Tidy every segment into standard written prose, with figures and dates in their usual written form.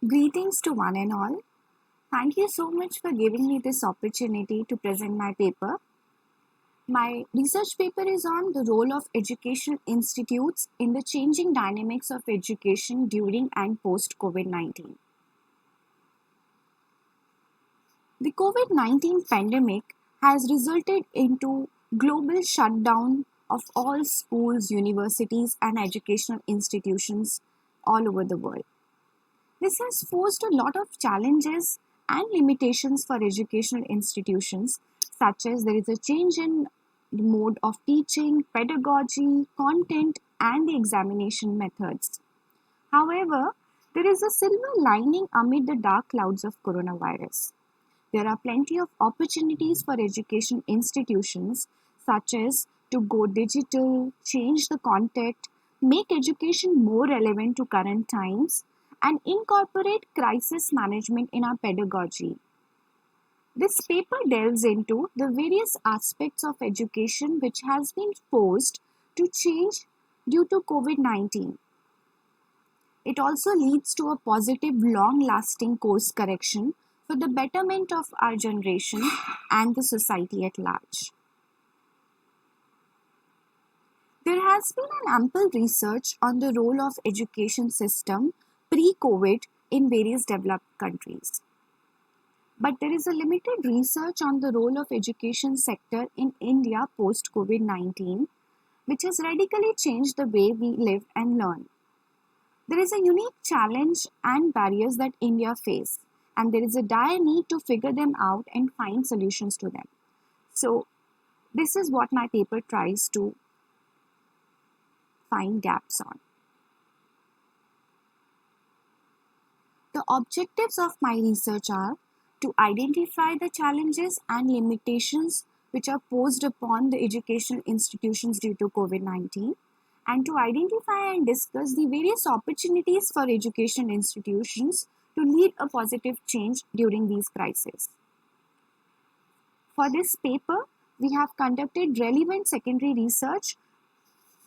Greetings to one and all. Thank you so much for giving me this opportunity to present my paper. My research paper is on the role of educational institutes in the changing dynamics of education during and post COVID 19. The COVID 19 pandemic has resulted into global shutdown of all schools, universities, and educational institutions all over the world. This has forced a lot of challenges and limitations for educational institutions, such as there is a change in the mode of teaching, pedagogy, content, and the examination methods. However, there is a silver lining amid the dark clouds of coronavirus. There are plenty of opportunities for education institutions, such as to go digital, change the content, make education more relevant to current times, and incorporate crisis management in our pedagogy. This paper delves into the various aspects of education which has been forced to change due to COVID 19. It also leads to a positive, long lasting course correction for the betterment of our generation and the society at large. There has been an ample research on the role of education system pre-COVID in various developed countries. But there is a limited research on the role of education sector in India post COVID-19, which has radically changed the way we live and learn. There is a unique challenge and barriers that India faces, and there is a dire need to figure them out and find solutions to them. So, this is what my paper tries to find gaps on. The objectives of my research are to identify the challenges and limitations which are posed upon the educational institutions due to COVID 19, and to identify and discuss the various opportunities for education institutions to lead a positive change during these crises. For this paper, we have conducted relevant secondary research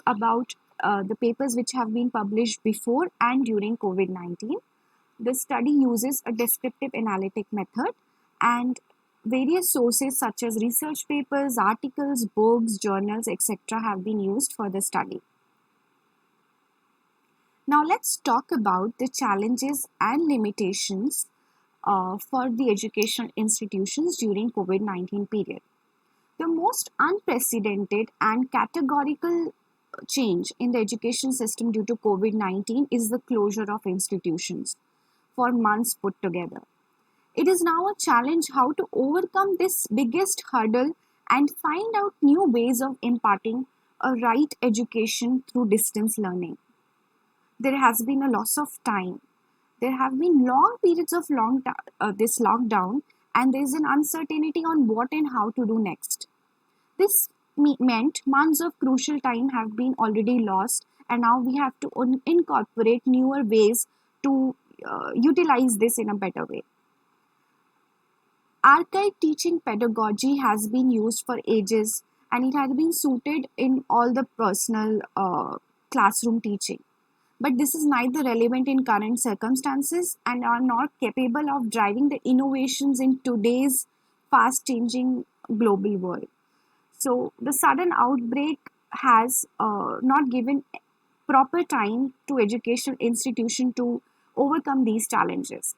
about the papers which have been published before and during COVID 19. The study uses a descriptive analytic method, and various sources such as research papers, articles, books, journals, etc. have been used for the study. Now let's talk about the challenges and limitations for the educational institutions during COVID-19 period. The most unprecedented and categorical change in the education system due to COVID-19 is the closure of institutions for months put together. It is now a challenge how to overcome this biggest hurdle and find out new ways of imparting a right education through distance learning. There has been a loss of time. There have been long periods of this lockdown, and there is an uncertainty on what and how to do next. This meant months of crucial time have been already lost, and now we have to incorporate newer ways to utilize this in a better way. Archive teaching pedagogy has been used for ages, and it has been suited in all the personal classroom teaching. But this is neither relevant in current circumstances and are not capable of driving the innovations in today's fast changing global world. So the sudden outbreak has not given proper time to educational institution to overcome these challenges.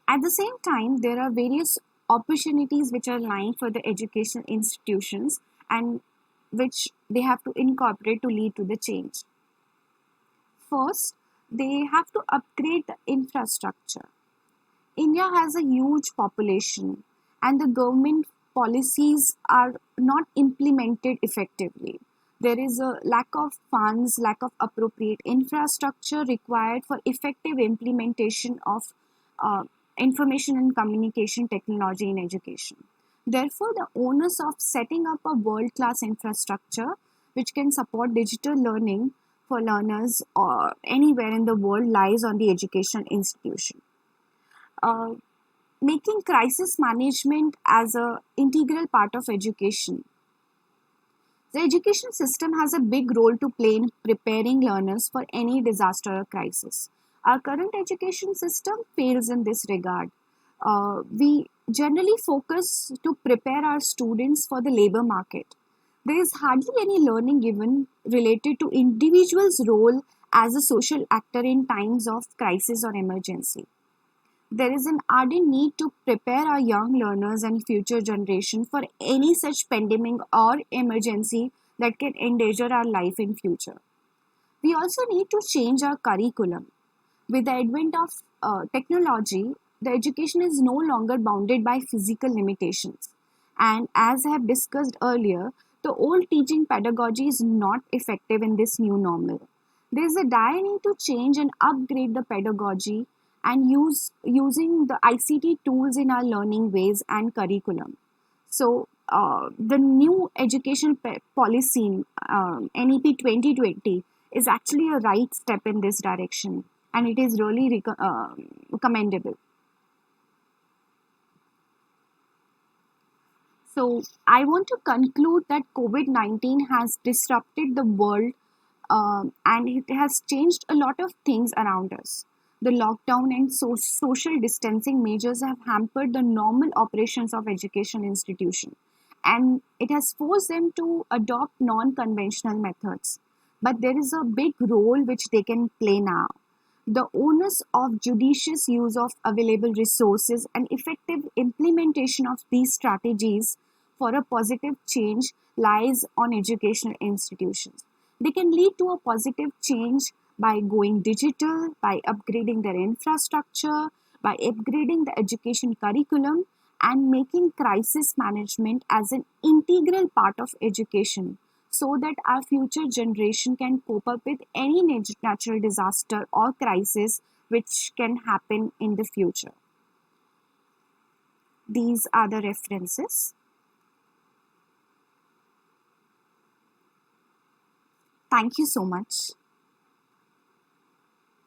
At the same time, there are various opportunities which are lying for the educational institutions and which they have to incorporate to lead to the change. First, they have to upgrade the infrastructure. India has a huge population, and the government policies are not implemented effectively. There is a lack of funds, lack of appropriate infrastructure required for effective implementation of information and communication technology in education. Therefore, the onus of setting up a world-class infrastructure which can support digital learning for learners anywhere in the world lies on the education institution. Making crisis management as an integral part of education. The education system has a big role to play in preparing learners for any disaster or crisis. Our current education system fails in this regard. We generally focus to prepare our students for the labor market. There is hardly any learning given related to individuals' role as a social actor in times of crisis or emergency. There is an ardent need to prepare our young learners and future generation for any such pandemic or emergency that can endanger our life in future. We also need to change our curriculum. With the advent of technology, the education is no longer bounded by physical limitations. And as I have discussed earlier, the old teaching pedagogy is not effective in this new normal. There is a dire need to change and upgrade the pedagogy and using the ICT tools in our learning ways and curriculum. So, the new education policy, NEP 2020, is actually a right step in this direction, and it is really commendable. So, I want to conclude that COVID 19 has disrupted the world, and it has changed a lot of things around us. The lockdown and social distancing measures have hampered the normal operations of education institutions, and it has forced them to adopt non-conventional methods. But there is a big role which they can play now. The onus of judicious use of available resources and effective implementation of these strategies for a positive change lies on educational institutions. They can lead to a positive change by going digital, by upgrading their infrastructure, by upgrading the education curriculum, and making crisis management as an integral part of education so that our future generation can cope up with any natural disaster or crisis which can happen in the future. These are the references. Thank you so much.